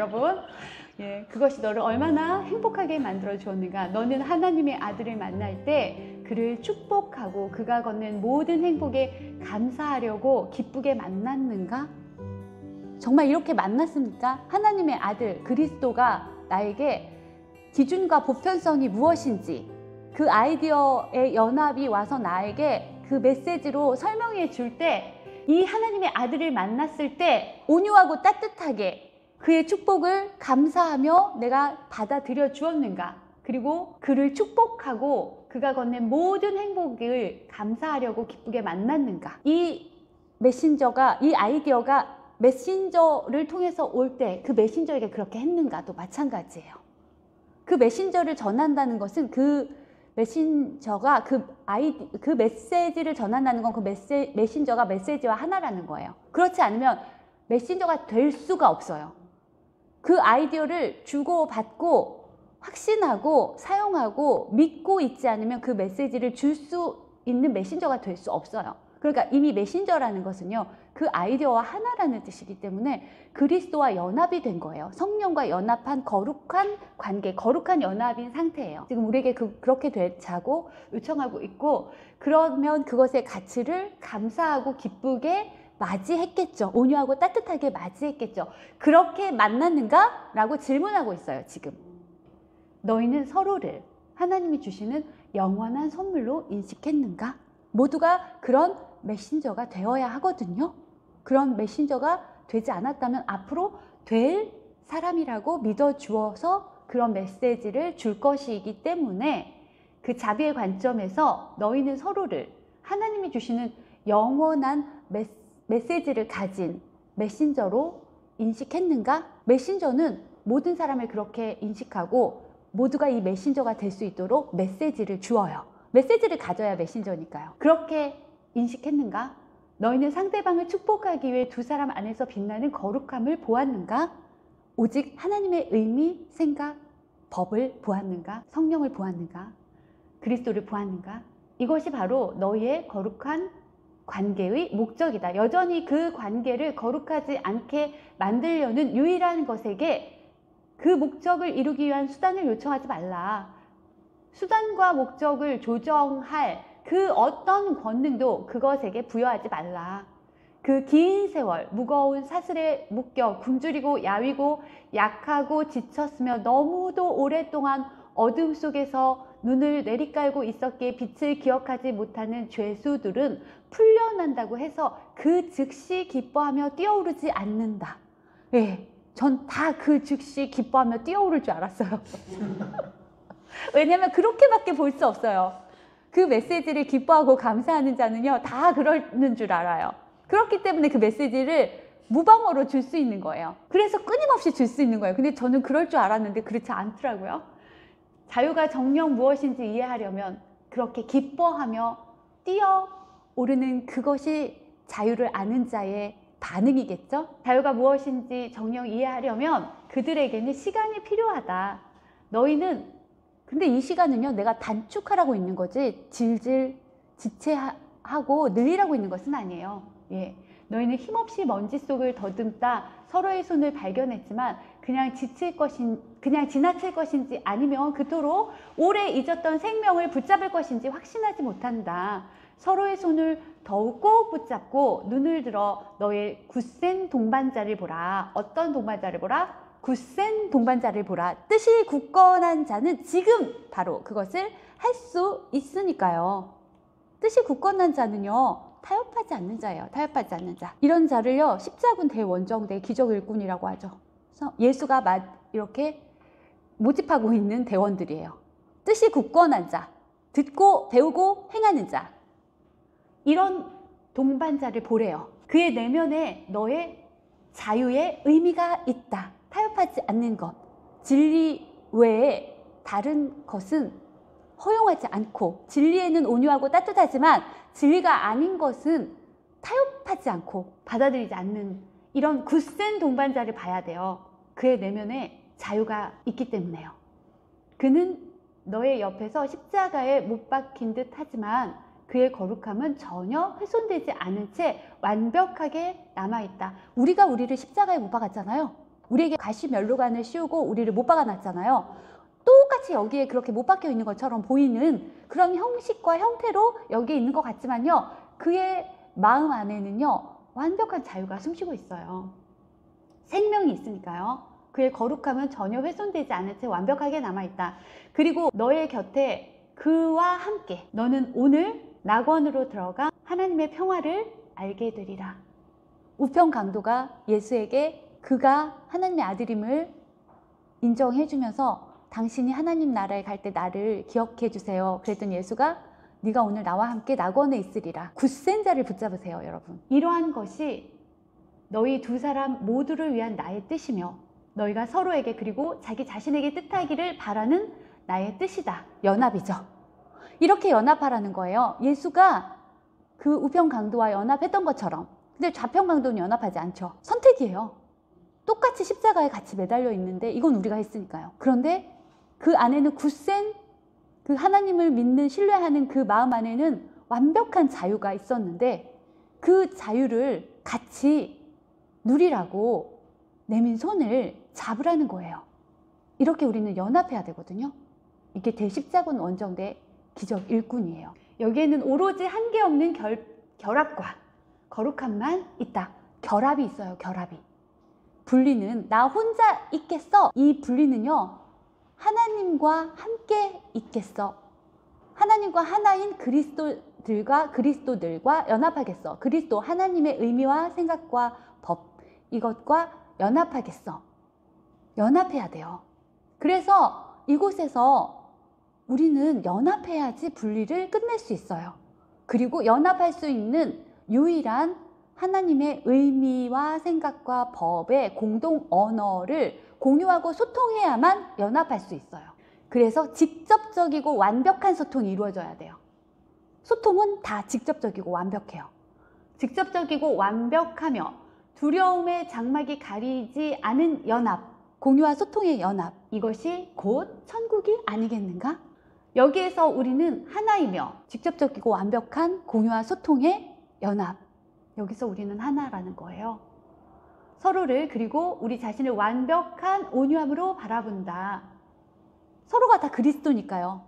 여러분. 예, 그것이 너를 얼마나 행복하게 만들어 주었는가. 너는 하나님의 아들을 만날 때 그를 축복하고 그가 걷는 모든 행복에 감사하려고 기쁘게 만났는가? 정말 이렇게 만났습니까? 하나님의 아들 그리스도가 나에게 기준과 보편성이 무엇인지, 그 아이디어의 연합이 와서 나에게 그 메시지로 설명해 줄 때, 이 하나님의 아들을 만났을 때 온유하고 따뜻하게 그의 축복을 감사하며 내가 받아들여 주었는가? 그리고 그를 축복하고 그가 건넨 모든 행복을 감사하려고 기쁘게 만났는가? 이 메신저가, 이 아이디어가 메신저를 통해서 올 때 그 메신저에게 그렇게 했는가도 마찬가지예요. 그 메신저를 전한다는 것은 그 메신저가 그 메시지를 전한다는 건 그 메신저가 메시지와 하나라는 거예요. 그렇지 않으면 메신저가 될 수가 없어요. 그 아이디어를 주고받고 확신하고 사용하고 믿고 있지 않으면 그 메시지를 줄 수 있는 메신저가 될 수 없어요. 그러니까 이미 메신저라는 것은요, 그 아이디어와 하나라는 뜻이기 때문에 그리스도와 연합이 된 거예요. 성령과 연합한 거룩한 관계, 거룩한 연합인 상태예요. 지금 우리에게 그렇게 되자고 요청하고 있고, 그러면 그것의 가치를 감사하고 기쁘게 맞이했겠죠. 온유하고 따뜻하게 맞이했겠죠. 그렇게 만났는가? 라고 질문하고 있어요, 지금. 너희는 서로를 하나님이 주시는 영원한 선물로 인식했는가? 모두가 그런 메신저가 되어야 하거든요. 그런 메신저가 되지 않았다면 앞으로 될 사람이라고 믿어주어서 그런 메시지를 줄 것이기 때문에 그 자비의 관점에서 너희는 서로를 하나님이 주시는 영원한 메시지를 가진 메신저로 인식했는가? 메신저는 모든 사람을 그렇게 인식하고 모두가 이 메신저가 될 수 있도록 메시지를 주어요. 메시지를 가져야 메신저니까요. 그렇게 인식했는가? 너희는 상대방을 축복하기 위해 두 사람 안에서 빛나는 거룩함을 보았는가? 오직 하나님의 의미, 생각, 법을 보았는가? 성령을 보았는가? 그리스도를 보았는가? 이것이 바로 너희의 거룩한 관계의 목적이다. 여전히 그 관계를 거룩하지 않게 만들려는 유일한 것에게 그 목적을 이루기 위한 수단을 요청하지 말라. 수단과 목적을 조정할 그 어떤 권능도 그것에게 부여하지 말라. 그 긴 세월 무거운 사슬에 묶여 굶주리고 야위고 약하고 지쳤으며 너무도 오랫동안 어둠 속에서 눈을 내리깔고 있었기에 빛을 기억하지 못하는 죄수들은 풀려난다고 해서 그 즉시 기뻐하며 뛰어오르지 않는다. 예, 전 다 그 즉시 기뻐하며 뛰어오를 줄 알았어요. 왜냐면 그렇게밖에 볼 수 없어요. 그 메시지를 기뻐하고 감사하는 자는요, 다 그러는 줄 알아요. 그렇기 때문에 그 메시지를 무방어로 줄 수 있는 거예요. 그래서 끊임없이 줄 수 있는 거예요. 근데 저는 그럴 줄 알았는데 그렇지 않더라고요. 자유가 정녕 무엇인지 이해하려면 그렇게 기뻐하며 뛰어오르는 그것이 자유를 아는 자의 반응이겠죠? 자유가 무엇인지 정녕 이해하려면 그들에게는 시간이 필요하다. 너희는 근데 이 시간은요, 내가 단축하라고 있는 거지 질질 지체하고 늘리라고 있는 것은 아니에요. 예, 너희는 힘없이 먼지 속을 더듬다 서로의 손을 발견했지만 그냥 지나칠 것인지 아니면 그토록 오래 잊었던 생명을 붙잡을 것인지 확신하지 못한다. 서로의 손을 더욱 꼭 붙잡고 눈을 들어 너의 굳센 동반자를 보라. 어떤 동반자를 보라? 굳센 동반자를 보라. 뜻이 굳건한 자는 지금 바로 그것을 할 수 있으니까요. 뜻이 굳건한 자는요, 타협하지 않는 자예요. 타협하지 않는 자. 이런 자를요, 십자군 대원정대 기적일꾼이라고 하죠. 그래서 예수가 이렇게 모집하고 있는 대원들이에요. 뜻이 굳건한 자, 듣고 배우고 행하는 자, 이런 동반자를 보래요. 그의 내면에 너의 자유의 의미가 있다. 타협하지 않는 것, 진리 외에 다른 것은 허용하지 않고, 진리에는 온유하고 따뜻하지만 진리가 아닌 것은 타협하지 않고 받아들이지 않는 이런 굳센 동반자를 봐야 돼요. 그의 내면에 자유가 있기 때문에요. 그는 너의 옆에서 십자가에 못 박힌 듯 하지만 그의 거룩함은 전혀 훼손되지 않은 채 완벽하게 남아있다. 우리가 우리를 십자가에 못 박았잖아요. 우리에게 가시면류관을 씌우고 우리를 못 박아놨잖아요. 똑같이 여기에 그렇게 못 박혀 있는 것처럼 보이는 그런 형식과 형태로 여기에 있는 것 같지만요, 그의 마음 안에는요 완벽한 자유가 숨쉬고 있어요. 생명이 있으니까요. 그의 거룩함은 전혀 훼손되지 않은 채 완벽하게 남아있다. 그리고 너의 곁에 그와 함께 너는 오늘 낙원으로 들어가 하나님의 평화를 알게 되리라. 우편 강도가 예수에게 그가 하나님의 아들임을 인정해 주면서 당신이 하나님 나라에 갈 때 나를 기억해 주세요. 그랬더니 예수가 네가 오늘 나와 함께 낙원에 있으리라. 굳센 자를 붙잡으세요, 여러분. 이러한 것이 너희 두 사람 모두를 위한 나의 뜻이며 너희가 서로에게 그리고 자기 자신에게 뜻하기를 바라는 나의 뜻이다. 연합이죠. 이렇게 연합하라는 거예요. 예수가 그 우편 강도와 연합했던 것처럼. 근데 좌편 강도는 연합하지 않죠. 선택이에요. 똑같이 십자가에 같이 매달려 있는데 이건 우리가 했으니까요. 그런데 그 안에는 굳센 그 하나님을 믿는 신뢰하는 그 마음 안에는 완벽한 자유가 있었는데 그 자유를 같이 누리라고 내민 손을 잡으라는 거예요. 이렇게 우리는 연합해야 되거든요. 이게 대십자군 원정대 기적 일꾼이에요. 여기에는 오로지 한계 없는 결합과 거룩함만 있다. 결합이 있어요. 결합이. 분리는 나 혼자 있겠어. 이 분리는요, 하나님과 함께 있겠어. 하나님과 하나인 그리스도들과 연합하겠어. 그리스도 하나님의 의미와 생각과 법, 이것과 연합하겠어. 연합해야 돼요. 그래서 이곳에서 우리는 연합해야지 분리를 끝낼 수 있어요. 그리고 연합할 수 있는 유일한 하나님의 의미와 생각과 법의 공동 언어를 공유하고 소통해야만 연합할 수 있어요. 그래서 직접적이고 완벽한 소통이 이루어져야 돼요. 소통은 다 직접적이고 완벽해요. 직접적이고 완벽하며 두려움의 장막이 가리지 않은 연합, 공유와 소통의 연합, 이것이 곧 천국이 아니겠는가? 여기에서 우리는 하나이며 직접적이고 완벽한 공유와 소통의 연합, 여기서 우리는 하나라는 거예요. 서로를 그리고 우리 자신을 완벽한 온유함으로 바라본다. 서로가 다 그리스도니까요.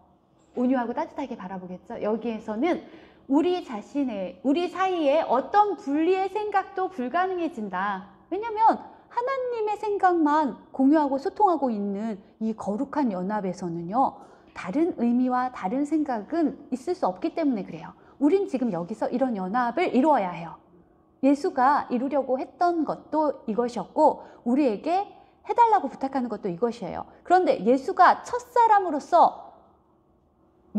온유하고 따뜻하게 바라보겠죠. 여기에서는 우리 사이에 어떤 분리의 생각도 불가능해진다. 왜냐하면 하나님의 생각만 공유하고 소통하고 있는 이 거룩한 연합에서는요, 다른 의미와 다른 생각은 있을 수 없기 때문에 그래요. 우린 지금 여기서 이런 연합을 이루어야 해요. 예수가 이루려고 했던 것도 이것이었고 우리에게 해달라고 부탁하는 것도 이것이에요. 그런데 예수가 첫사람으로서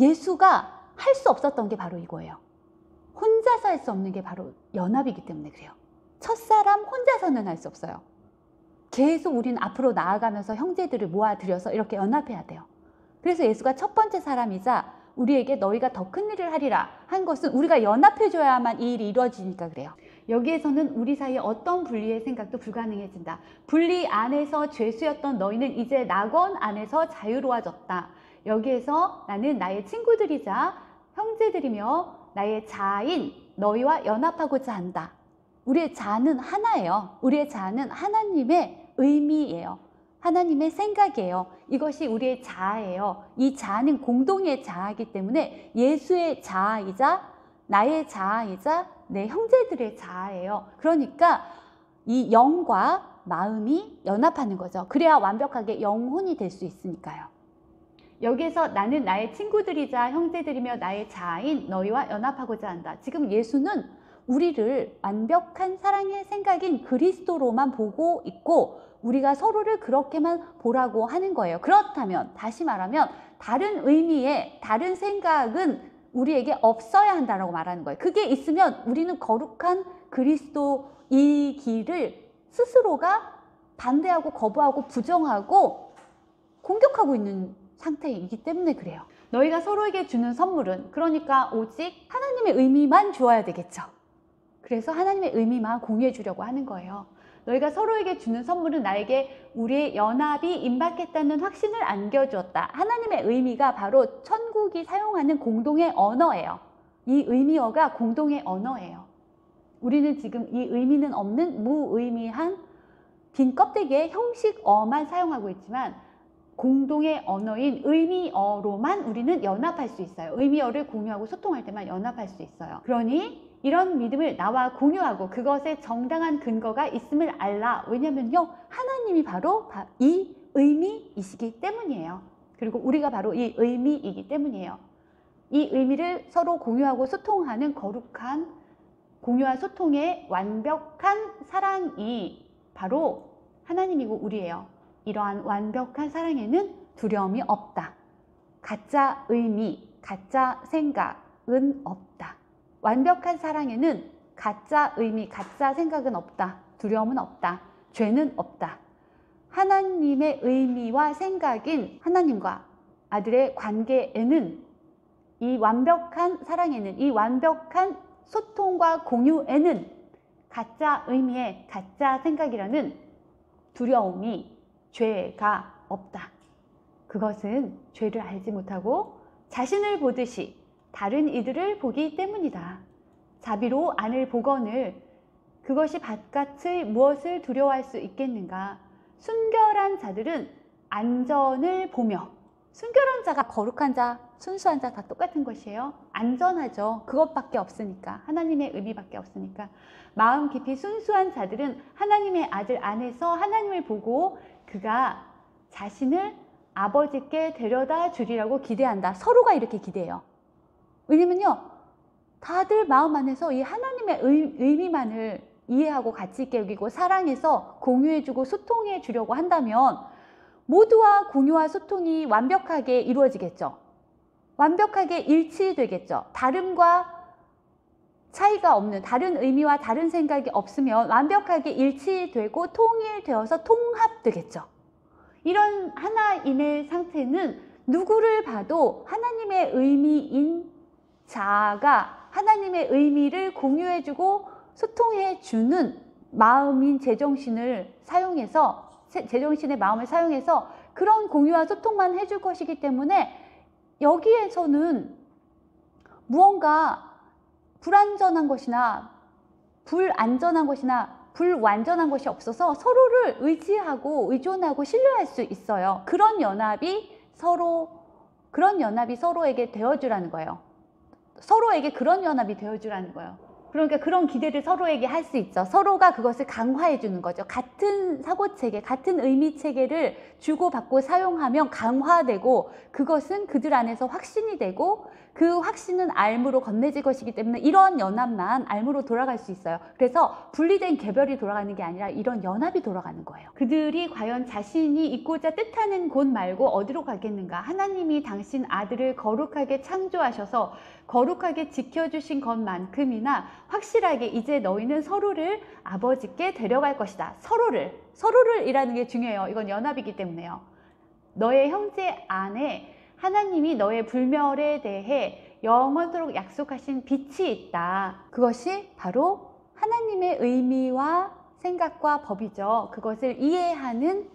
예수가 할 수 없었던 게 바로 이거예요. 혼자서 할 수 없는 게 바로 연합이기 때문에 그래요. 첫사람 혼자서는 할 수 없어요. 계속 우리는 앞으로 나아가면서 형제들을 모아들여서 이렇게 연합해야 돼요. 그래서 예수가 첫 번째 사람이자 우리에게 너희가 더 큰 일을 하리라 한 것은 우리가 연합해줘야만 이 일이 이루어지니까 그래요. 여기에서는 우리 사이에 어떤 분리의 생각도 불가능해진다. 분리 안에서 죄수였던 너희는 이제 낙원 안에서 자유로워졌다. 여기에서 나는 나의 친구들이자 형제들이며 나의 자아인 너희와 연합하고자 한다. 우리의 자아는 하나예요. 우리의 자아는 하나님의 의미예요. 하나님의 생각이에요. 이것이 우리의 자아예요. 이 자아는 공동의 자아이기 때문에 예수의 자아이자 나의 자아이자 내 형제들의 자아예요. 그러니까 이 영과 마음이 연합하는 거죠. 그래야 완벽하게 영혼이 될 수 있으니까요. 여기에서 나는 나의 친구들이자 형제들이며 나의 자아인 너희와 연합하고자 한다. 지금 예수는 우리를 완벽한 사랑의 생각인 그리스도로만 보고 있고 우리가 서로를 그렇게만 보라고 하는 거예요. 그렇다면 다시 말하면 다른 의미의 다른 생각은 우리에게 없어야 한다라고 말하는 거예요. 그게 있으면 우리는 거룩한 그리스도 이 길을 스스로가 반대하고 거부하고 부정하고 공격하고 있는 상태이기 때문에 그래요. 너희가 서로에게 주는 선물은 그러니까 오직 하나님의 의미만 주어야 되겠죠. 그래서 하나님의 의미만 공유해 주려고 하는 거예요. 너희가 서로에게 주는 선물은 나에게 우리의 연합이 임박했다는 확신을 안겨주었다. 하나님의 의미가 바로 천국이 사용하는 공동의 언어예요. 이 의미어가 공동의 언어예요. 우리는 지금 이 의미는 없는 무의미한 긴 껍데기에 형식어만 사용하고 있지만 공동의 언어인 의미어로만 우리는 연합할 수 있어요. 의미어를 공유하고 소통할 때만 연합할 수 있어요. 그러니 이런 믿음을 나와 공유하고 그것에 정당한 근거가 있음을 알라. 왜냐면요, 하나님이 바로 이 의미이시기 때문이에요. 그리고 우리가 바로 이 의미이기 때문이에요. 이 의미를 서로 공유하고 소통하는 거룩한 공유와 소통의 완벽한 사랑이 바로 하나님이고 우리예요. 이러한 완벽한 사랑에는 두려움이 없다. 가짜 의미, 가짜 생각은 없다. 완벽한 사랑에는 가짜 의미, 가짜 생각은 없다. 두려움은 없다. 죄는 없다. 하나님의 의미와 생각인 하나님과 아들의 관계에는, 이 완벽한 사랑에는, 이 완벽한 소통과 공유에는 가짜 의미에 가짜 생각이라는 두려움이, 죄가 없다. 그것은 죄를 알지 못하고 자신을 보듯이 다른 이들을 보기 때문이다. 자비로 안을 보거늘 그것이 바깥의 무엇을 두려워할 수 있겠는가. 순결한 자들은 안전을 보며, 순결한 자가 거룩한 자, 순수한 자 다 똑같은 것이에요. 안전하죠. 그것밖에 없으니까. 하나님의 의미밖에 없으니까. 마음 깊이 순수한 자들은 하나님의 아들 안에서 하나님을 보고 그가 자신을 아버지께 데려다 주리라고 기대한다. 서로가 이렇게 기대해요. 왜냐면요, 다들 마음 안에서 이 하나님의 의미만을 이해하고 가치 있게 여기고 사랑해서 공유해주고 소통해 주려고 한다면 모두와 공유와 소통이 완벽하게 이루어지겠죠. 완벽하게 일치되겠죠. 다름과 차이가 없는, 다른 의미와 다른 생각이 없으면 완벽하게 일치되고 통일되어서 통합되겠죠. 이런 하나인의 상태는 누구를 봐도 하나님의 의미인 자가 하나님의 의미를 공유해주고 소통해주는 마음인 제정신을 사용해서, 제정신의 마음을 사용해서 그런 공유와 소통만 해줄 것이기 때문에 여기에서는 무언가 불안전한 것이나 불안전한 것이나 불완전한 것이 없어서 서로를 의지하고 의존하고 신뢰할 수 있어요. 그런 연합이 서로에게 되어주라는 거예요. 서로에게 그런 연합이 되어주라는 거예요. 그러니까 그런 기대를 서로에게 할 수 있죠. 서로가 그것을 강화해 주는 거죠. 같은 사고체계, 같은 의미체계를 주고받고 사용하면 강화되고 그것은 그들 안에서 확신이 되고 그 확신은 알무로 건네질 것이기 때문에 이런 연합만 알무로 돌아갈 수 있어요. 그래서 분리된 개별이 돌아가는 게 아니라 이런 연합이 돌아가는 거예요. 그들이 과연 자신이 있고자 뜻하는 곳 말고 어디로 가겠는가? 하나님이 당신 아들을 거룩하게 창조하셔서 거룩하게 지켜주신 것만큼이나 확실하게 이제 너희는 서로를 아버지께 데려갈 것이다. 서로를 이라는 게 중요해요. 이건 연합이기 때문에요. 너의 형제 안에 하나님이 너의 불멸에 대해 영원토록 약속하신 빛이 있다. 그것이 바로 하나님의 의미와 생각과 법이죠. 그것을 이해하는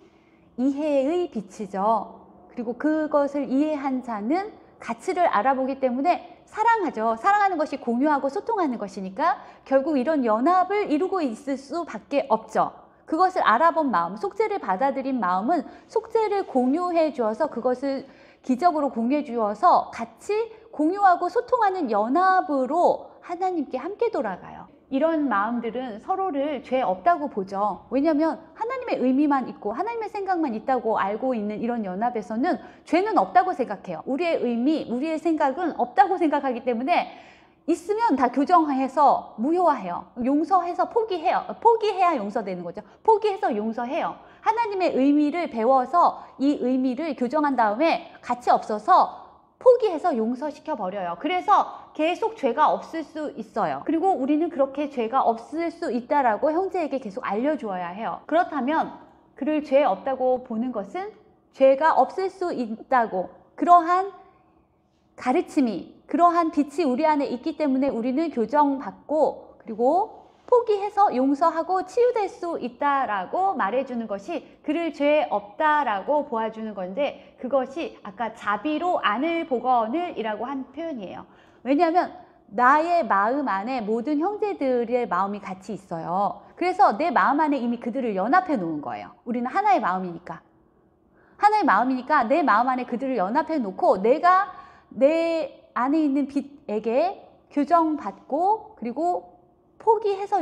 이해의 빛이죠. 그리고 그것을 이해한 자는 가치를 알아보기 때문에 사랑하죠. 사랑하는 것이 공유하고 소통하는 것이니까 결국 이런 연합을 이루고 있을 수밖에 없죠. 그것을 알아본 마음, 속죄를 받아들인 마음은 속죄를 공유해 주어서 그것을 기적으로 공유해 주어서 같이 공유하고 소통하는 연합으로 하나님께 함께 돌아가요. 이런 마음들은 서로를 죄 없다고 보죠. 왜냐하면 하나님의 의미만 있고 하나님의 생각만 있다고 알고 있는 이런 연합에서는 죄는 없다고 생각해요. 우리의 의미, 우리의 생각은 없다고 생각하기 때문에 있으면 다 교정해서 무효화해요. 용서해서 포기해요. 포기해야 용서되는 거죠. 포기해서 용서해요. 하나님의 의미를 배워서 이 의미를 교정한 다음에 가치 없어서 포기해서 용서시켜 버려요. 그래서 계속 죄가 없을 수 있어요. 그리고 우리는 그렇게 죄가 없을 수 있다라고 형제에게 계속 알려주어야 해요. 그렇다면 그를 죄 없다고 보는 것은 죄가 없을 수 있다고, 그러한 가르침이, 그러한 빛이 우리 안에 있기 때문에 우리는 교정받고 그리고 포기해서 용서하고 치유될 수 있다라고 말해주는 것이 그를 죄 없다라고 보아주는 건데, 그것이 아까 자비로 안을 보거늘 이라고 한 표현이에요. 왜냐하면 나의 마음 안에 모든 형제들의 마음이 같이 있어요. 그래서 내 마음 안에 이미 그들을 연합해 놓은 거예요. 우리는 하나의 마음이니까. 하나의 마음이니까 내 마음 안에 그들을 연합해 놓고 내가 내 안에 있는 빛에게 교정받고 그리고 포기해서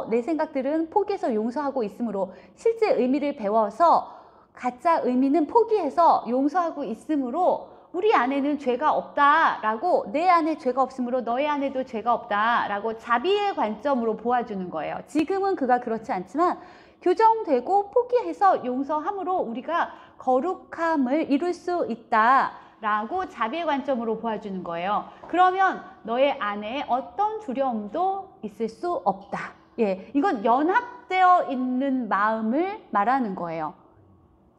내 생각들은 포기해서 용서하고 있으므로 실제 의미를 배워서 가짜 의미는 포기해서 용서하고 있으므로 우리 안에는 죄가 없다라고, 내 안에 죄가 없으므로 너의 안에도 죄가 없다라고 자비의 관점으로 보아주는 거예요. 지금은 그가 그렇지 않지만 교정되고 포기해서 용서함으로 우리가 거룩함을 이룰 수 있다라고 자비의 관점으로 보아주는 거예요. 그러면 너의 안에 어떤 두려움도 있을 수 없다. 예, 이건 연합되어 있는 마음을 말하는 거예요.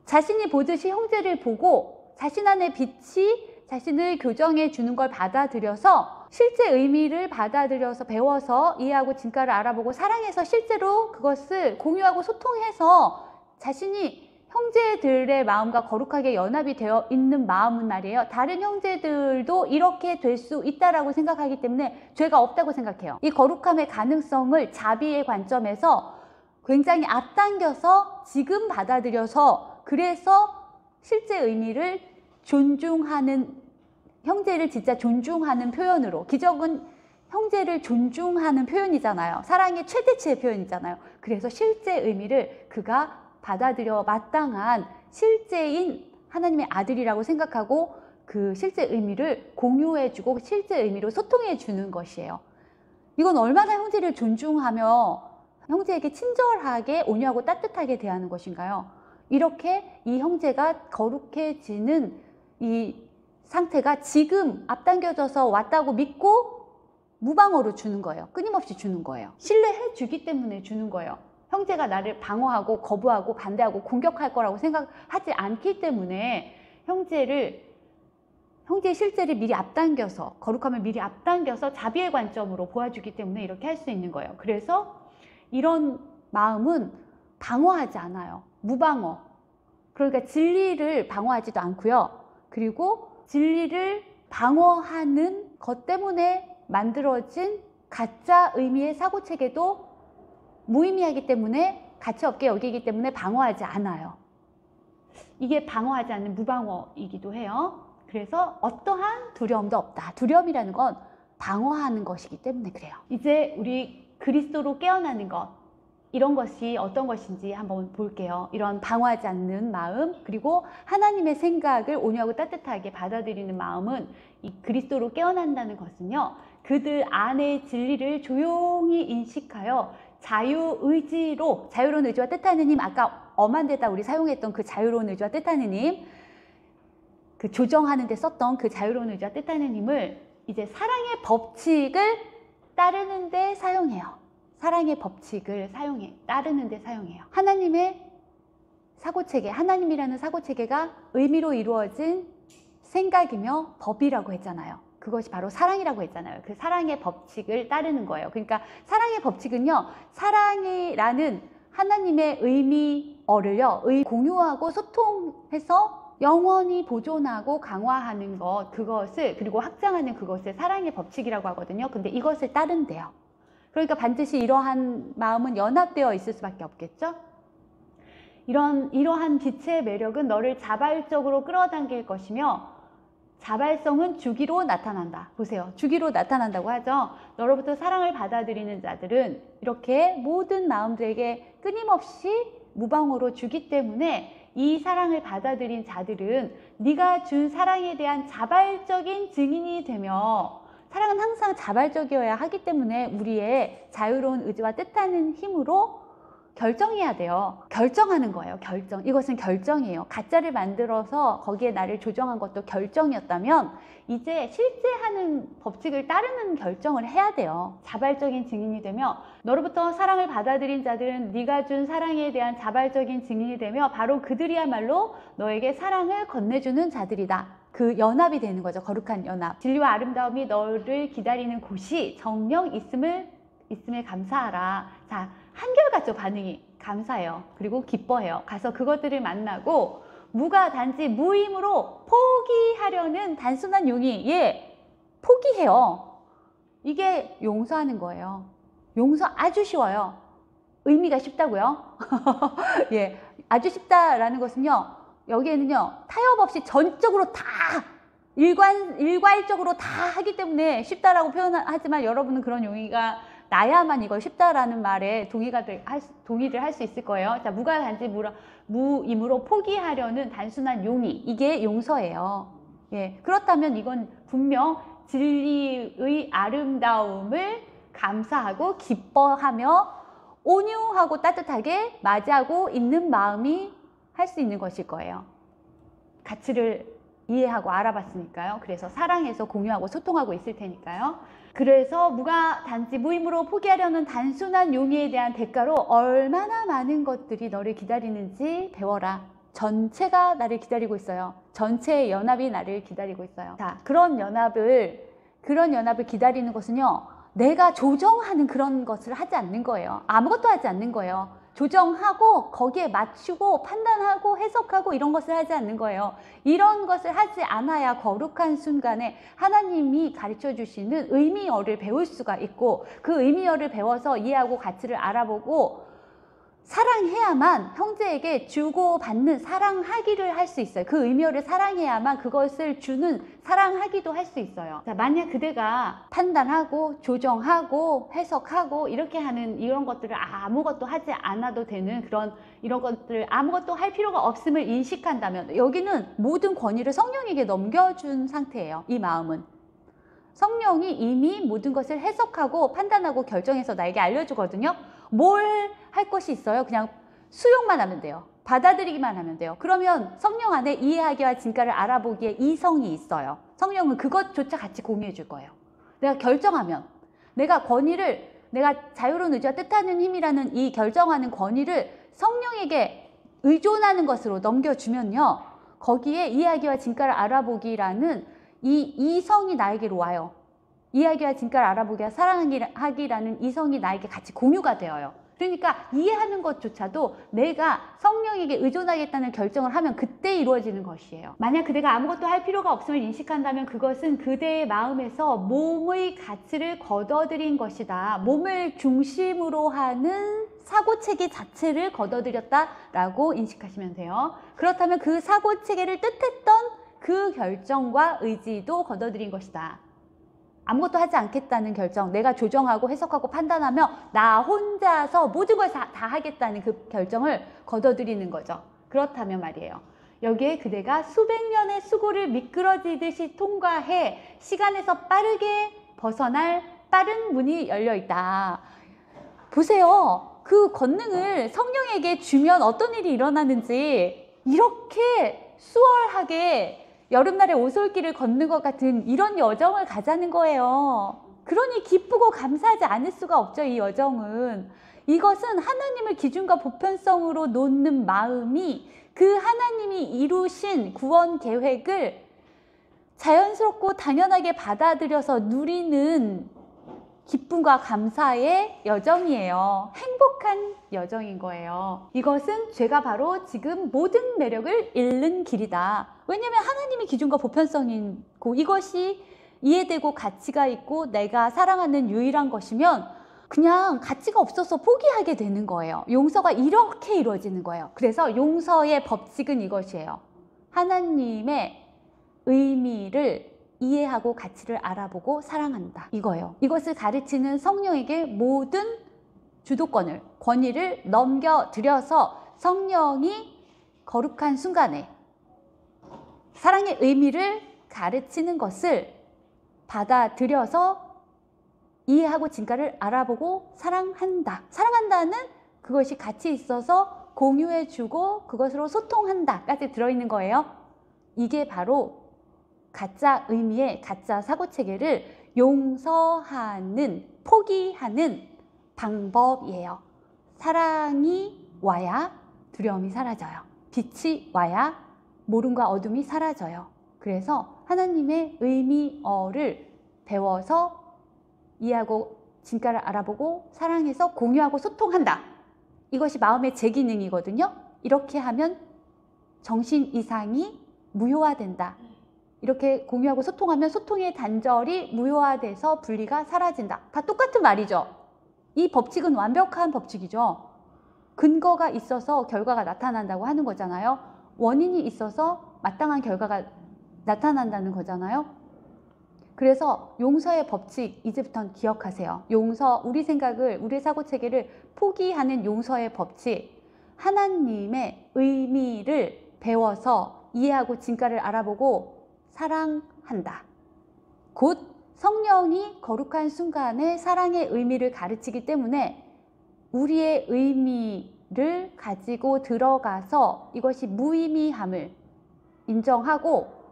자신이 보듯이 형제를 보고 자신 안의 빛이 자신을 교정해 주는 걸 받아들여서 실제 의미를 받아들여서 배워서 이해하고 진가를 알아보고 사랑해서 실제로 그것을 공유하고 소통해서 자신이 형제들의 마음과 거룩하게 연합이 되어 있는 마음은 말이에요. 다른 형제들도 이렇게 될 수 있다라고 생각하기 때문에 죄가 없다고 생각해요. 이 거룩함의 가능성을 자비의 관점에서 굉장히 앞당겨서 지금 받아들여서 그래서 실제 의미를 존중하는, 형제를 진짜 존중하는 표현으로, 기적은 형제를 존중하는 표현이잖아요. 사랑의 최대치의 표현이잖아요. 그래서 실제 의미를 그가 받아들여 마땅한 실제인 하나님의 아들이라고 생각하고 그 실제 의미를 공유해주고 실제 의미로 소통해주는 것이에요. 이건 얼마나 형제를 존중하며 형제에게 친절하게 온유하고 따뜻하게 대하는 것인가요? 이렇게 이 형제가 거룩해지는 이 상태가 지금 앞당겨져서 왔다고 믿고 무방어로 주는 거예요. 끊임없이 주는 거예요. 신뢰해 주기 때문에 주는 거예요. 형제가 나를 방어하고 거부하고 반대하고 공격할 거라고 생각하지 않기 때문에 형제의 실제를 미리 앞당겨서, 거룩함을 미리 앞당겨서 자비의 관점으로 보아주기 때문에 이렇게 할 수 있는 거예요. 그래서 이런 마음은 방어하지 않아요. 무방어. 그러니까 진리를 방어하지도 않고요. 그리고 진리를 방어하는 것 때문에 만들어진 가짜 의미의 사고체계도 무의미하기 때문에, 가치 없게 여기기 때문에 방어하지 않아요. 이게 방어하지 않는 무방어이기도 해요. 그래서 어떠한 두려움도 없다. 두려움이라는 건 방어하는 것이기 때문에 그래요. 이제 우리 그리스도로 깨어나는 것, 이런 것이 어떤 것인지 한번 볼게요. 이런 방어하지 않는 마음, 그리고 하나님의 생각을 온유하고 따뜻하게 받아들이는 마음은, 이 그리스도로 깨어난다는 것은요, 그들 안의 진리를 조용히 인식하여 자유의지로, 자유로운 의지와 뜻하는 힘, 아까 엄한 데다 우리 사용했던 그 자유로운 의지와 뜻하는 힘, 그 조정하는 데 썼던 그 자유로운 의지와 뜻하는 힘을 이제 사랑의 법칙을 따르는 데 사용해요. 사랑의 법칙을 따르는 데 사용해요. 하나님의 사고체계, 하나님이라는 사고체계가 의미로 이루어진 생각이며 법이라고 했잖아요. 그것이 바로 사랑이라고 했잖아요. 그 사랑의 법칙을 따르는 거예요. 그러니까 사랑의 법칙은요, 사랑이라는 하나님의 의미어를요, 공유하고 소통해서 영원히 보존하고 강화하는 것, 그것을, 그리고 확장하는 그것을 사랑의 법칙이라고 하거든요. 근데 이것을 따른대요. 그러니까 반드시 이러한 마음은 연합되어 있을 수밖에 없겠죠? 이러한 빛의 매력은 너를 자발적으로 끌어당길 것이며, 자발성은 주기로 나타난다. 보세요. 주기로 나타난다고 하죠. 너로부터 사랑을 받아들이는 자들은 이렇게 모든 마음들에게 끊임없이 무방어로 주기 때문에 이 사랑을 받아들인 자들은 네가 준 사랑에 대한 자발적인 증인이 되며, 사랑은 항상 자발적이어야 하기 때문에 우리의 자유로운 의지와 뜻하는 힘으로 결정해야 돼요. 결정하는 거예요. 결정. 이것은 결정이에요. 가짜를 만들어서 거기에 나를 조정한 것도 결정이었다면 이제 실제 하는 법칙을 따르는 결정을 해야 돼요. 자발적인 증인이 되며, 너로부터 사랑을 받아들인 자들은 네가 준 사랑에 대한 자발적인 증인이 되며 바로 그들이야말로 너에게 사랑을 건네주는 자들이다. 그 연합이 되는 거죠. 거룩한 연합. 진리와 아름다움이 너를 기다리는 곳이 정녕 있음을 감사하라. 자, 한결같죠. 반응이. 감사해요. 그리고 기뻐해요. 가서 그것들을 만나고 단지 무의무로 포기하려는 단순한 용이, 포기해요. 이게 용서하는 거예요. 용서 아주 쉬워요. 의미가 쉽다고요? 예, 아주 쉽다라는 것은요, 여기에는요, 타협 없이 전적으로 다 일괄적으로 다 하기 때문에 쉽다라고 표현하지만 여러분은 그런 용의가 나야만 이걸 쉽다라는 말에 동의를 할 수 있을 거예요. 자, 무가 단지 무임으로 포기하려는 단순한 용의, 이게 용서예요. 예, 그렇다면 이건 분명 진리의 아름다움을 감사하고 기뻐하며 온유하고 따뜻하게 맞이하고 있는 마음이 할 수 있는 것일 거예요. 가치를 이해하고 알아봤으니까요. 그래서 사랑해서 공유하고 소통하고 있을 테니까요. 그래서 무가 단지 무임으로 포기하려는 단순한 용의에 대한 대가로 얼마나 많은 것들이 너를 기다리는지 배워라. 전체가 나를 기다리고 있어요. 전체의 연합이 나를 기다리고 있어요. 자, 그런 연합을 기다리는 것은요, 내가 조정하는 그런 것을 하지 않는 거예요. 아무것도 하지 않는 거예요. 조정하고 거기에 맞추고 판단하고 해석하고 이런 것을 하지 않는 거예요. 이런 것을 하지 않아야 거룩한 순간에 하나님이 가르쳐 주시는 의미어를 배울 수가 있고, 그 의미어를 배워서 이해하고 가치를 알아보고 사랑해야만 형제에게 주고받는 사랑하기를 할 수 있어요. 그 의미어를 사랑해야만 그것을 주는 사랑하기도 할 수 있어요. 자, 만약 그대가 판단하고 조정하고 해석하고 이렇게 하는 이런 것들을 아무것도 하지 않아도 되는 이런 것들을 아무것도 할 필요가 없음을 인식한다면, 여기는 모든 권위를 성령에게 넘겨준 상태예요. 이 마음은 성령이 이미 모든 것을 해석하고 판단하고 결정해서 나에게 알려주거든요. 뭘 할 것이 있어요? 그냥 수용만 하면 돼요. 받아들이기만 하면 돼요. 그러면 성령 안에 이해하기와 진가를 알아보기에 이성이 있어요. 성령은 그것조차 같이 공유해 줄 거예요. 내가 결정하면, 내가 자유로운 의지와 뜻하는 힘이라는 이 결정하는 권위를 성령에게 의존하는 것으로 넘겨주면요, 거기에 이해하기와 진가를 알아보기라는 이 이성이 나에게로 와요. 이해하기와 진가를 알아보기와 사랑하기라는 이성이 나에게 같이 공유가 되어요. 그러니까 이해하는 것조차도 내가 성령에게 의존하겠다는 결정을 하면 그때 이루어지는 것이에요. 만약 그대가 아무것도 할 필요가 없음을 인식한다면 그것은 그대의 마음에서 몸의 가치를 거둬들인 것이다. 몸을 중심으로 하는 사고체계 자체를 거둬들였다라고 인식하시면 돼요. 그렇다면 그 사고체계를 뜻했던 그 결정과 의지도 거둬들인 것이다. 아무것도 하지 않겠다는 결정, 내가 조정하고 해석하고 판단하며 나 혼자서 모든 걸 다 하겠다는 그 결정을 거둬들이는 거죠. 그렇다면 말이에요, 여기에 그대가 수백 년의 수고를 미끄러지듯이 통과해 시간에서 빠르게 벗어날 빠른 문이 열려 있다. 보세요. 그 권능을 성령에게 주면 어떤 일이 일어나는지, 이렇게 수월하게 여름날에 오솔길을 걷는 것 같은 이런 여정을 가자는 거예요. 그러니 기쁘고 감사하지 않을 수가 없죠, 이 여정은. 이것은 하나님을 기준과 보편성으로 놓는 마음이 그 하나님이 이루신 구원 계획을 자연스럽고 당연하게 받아들여서 누리는 기쁨과 감사의 여정이에요. 행복한 여정인 거예요. 이것은 죄가 바로 지금 모든 매력을 잃는 길이다. 왜냐하면 하나님의 기준과 보편성이고 이것이 이해되고 가치가 있고 내가 사랑하는 유일한 것이면 그냥 가치가 없어서 포기하게 되는 거예요. 용서가 이렇게 이루어지는 거예요. 그래서 용서의 법칙은 이것이에요. 하나님의 의미를 이해하고 가치를 알아보고 사랑한다, 이거예요. 이것을 가르치는 성령에게 모든 주도권을, 권위를 넘겨드려서 성령이 거룩한 순간에 사랑의 의미를 가르치는 것을 받아들여서 이해하고 진가를 알아보고 사랑한다. 사랑한다는 그것이 가치 있어서 공유해주고 그것으로 소통한다까지 들어있는 거예요. 이게 바로 가짜 의미의 가짜 사고체계를 용서하는, 포기하는 방법이에요. 사랑이 와야 두려움이 사라져요. 빛이 와야 모름과 어둠이 사라져요. 그래서 하나님의 의미어를 배워서 이해하고 진가를 알아보고 사랑해서 공유하고 소통한다. 이것이 마음의 재기능이거든요. 이렇게 하면 정신 이상이 무효화된다. 이렇게 공유하고 소통하면 소통의 단절이 무효화돼서 분리가 사라진다. 다 똑같은 말이죠. 이 법칙은 완벽한 법칙이죠. 근거가 있어서 결과가 나타난다고 하는 거잖아요. 원인이 있어서 마땅한 결과가 나타난다는 거잖아요. 그래서 용서의 법칙 이제부터는 기억하세요. 용서, 우리 생각을, 우리 사고체계를 포기하는 용서의 법칙. 하나님의 의미를 배워서 이해하고 진가를 알아보고 사랑한다. 곧 성령이 거룩한 순간에 사랑의 의미를 가르치기 때문에 우리의 의미를 가지고 들어가서 이것이 무의미함을 인정하고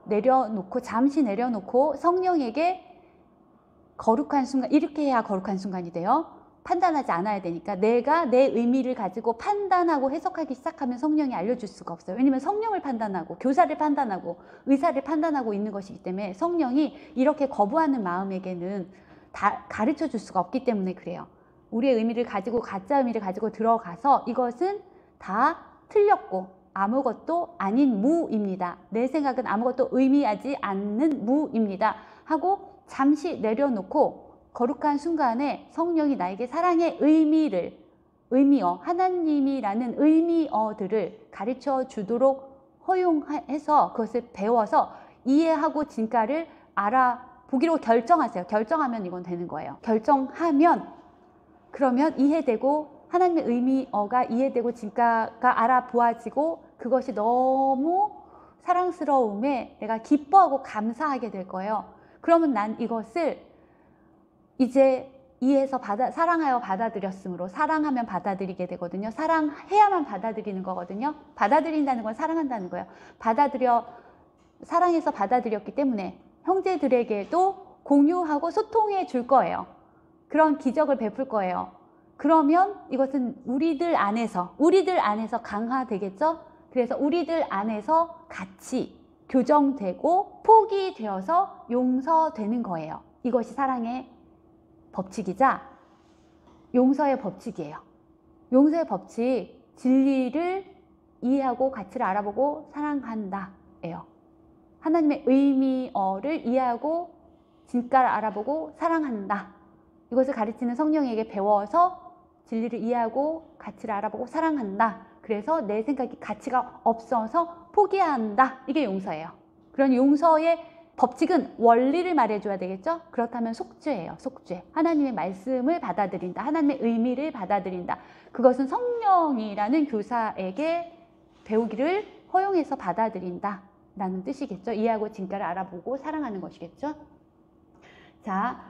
내려놓고, 잠시 내려놓고 성령에게 거룩한 순간, 이렇게 해야 거룩한 순간이 돼요. 판단하지 않아야 되니까. 내가 내 의미를 가지고 판단하고 해석하기 시작하면 성령이 알려줄 수가 없어요. 왜냐면 성령을 판단하고 교사를 판단하고 의사를 판단하고 있는 것이기 때문에 성령이 이렇게 거부하는 마음에게는 다 가르쳐 줄 수가 없기 때문에 그래요. 우리의 의미를 가지고, 가짜 의미를 가지고 들어가서 이것은 다 틀렸고 아무것도 아닌 무입니다. 내 생각은 아무것도 의미하지 않는 무입니다 하고 잠시 내려놓고 거룩한 순간에 성령이 나에게 사랑의 의미를, 의미어, 하나님이라는 의미어들을 가르쳐 주도록 허용해서 그것을 배워서 이해하고 진가를 알아보기로 결정하세요. 결정하면 이건 되는 거예요. 결정하면 그러면 이해되고 하나님의 의미어가 이해되고 진가가 알아보아지고 그것이 너무 사랑스러움에 내가 기뻐하고 감사하게 될 거예요. 그러면 난 이것을 이제 이해해서 사랑하여 받아들였으므로 사랑하면 받아들이게 되거든요. 사랑해야만 받아들이는 거거든요. 받아들인다는 건 사랑한다는 거예요. 사랑해서 받아들였기 때문에 형제들에게도 공유하고 소통해 줄 거예요. 그런 기적을 베풀 거예요. 그러면 이것은 우리들 안에서 강화되겠죠? 그래서 우리들 안에서 같이 교정되고 포기되어서 용서되는 거예요. 이것이 사랑의 법칙이자 용서의 법칙이에요. 용서의 법칙, 진리를 이해하고 가치를 알아보고 사랑한다 예요. 하나님의 의미어를 이해하고 진가를 알아보고 사랑한다. 이것을 가르치는 성령에게 배워서 진리를 이해하고 가치를 알아보고 사랑한다. 그래서 내 생각이 가치가 없어서 포기한다. 이게 용서예요. 그런 용서의 법칙은 원리를 말해줘야 되겠죠? 그렇다면 속죄예요. 속죄. 하나님의 말씀을 받아들인다. 하나님의 의미를 받아들인다. 그것은 성령이라는 교사에게 배우기를 허용해서 받아들인다 라는 뜻이겠죠. 이해하고 진가를 알아보고 사랑하는 것이겠죠. 자,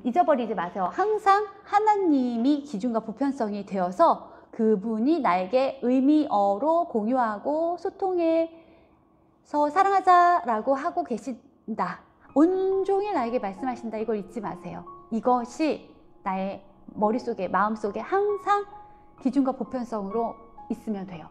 잊어버리지 마세요. 항상 하나님이 기준과 보편성이 되어서 그분이 나에게 의미어로 공유하고 소통해서 사랑하자라고 하고 계신다. 온종일 나에게 말씀하신다. 이걸 잊지 마세요. 이것이 나의 머릿속에, 마음속에 항상 기준과 보편성으로 있으면 돼요.